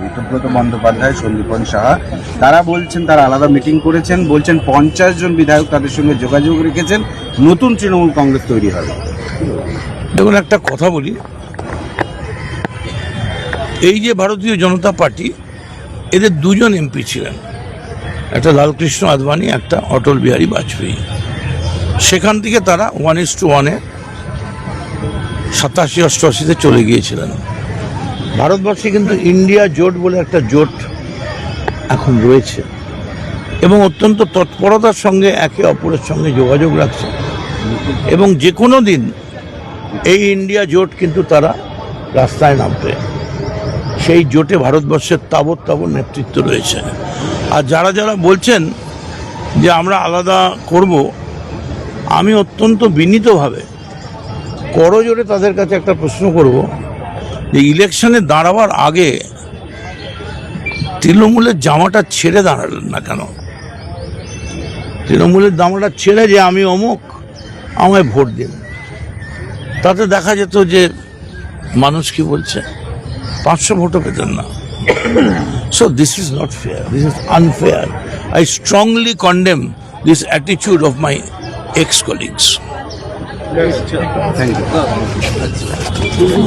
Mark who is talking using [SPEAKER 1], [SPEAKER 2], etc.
[SPEAKER 1] ঋতব্রত বন্দ্যোপাধ্যায়, সন্দীপন সাহা, তারা বলছেন তারা আলাদা মিটিং করেছেন, বলছেন 50 জন বিধায়ক তাদের সঙ্গে যোগাযোগ রেখেছেন, নতুন তৃণমূল কংগ্রেস তৈরি হবে।
[SPEAKER 2] দেখুন, একটা কথা বলি, এই যে ভারতীয় জনতা পার্টি, এদের দুজন এমপি ছিলেন, একটা লালকৃষ্ণ আদবানি, একটা অটল বিহারী বাজপেয়ী। সেখান থেকে তারা 1:1-এ 87-88-তে চলে গিয়েছিলেন। ভারতবর্ষে কিন্তু ইন্ডিয়া জোট বলে একটা জোট এখন রয়েছে এবং অত্যন্ত তৎপরতার সঙ্গে একে অপরের সঙ্গে যোগাযোগ রাখছে এবং যে কোনো দিন এই ইন্ডিয়া জোট কিন্তু তারা রাস্তায় নামবে। সেই জোটে ভারতবর্ষের তাবৎ নেতৃত্ব রয়েছে। আর যারা যারা বলছেন যে আমরা আলাদা করব, আমি অত্যন্ত বিনীতভাবে করজোড়ে তাদের কাছে একটা প্রশ্ন করব যে ইলেকশনে দাঁড়াবার আগে তৃণমূলের জামাটা ছেড়ে দাঁড়ালেন না কেন? তৃণমূলের জামাটা ছেড়ে যে আমি অমুক, আমায় ভোট দিন, তাতে দেখা যেত যে মানুষ কি বলছে, 500 ভোটও পেতেন না। So this is not fair, this is unfair. I strongly condemn this attitude of my ex-colleagues.
[SPEAKER 1] Thank you.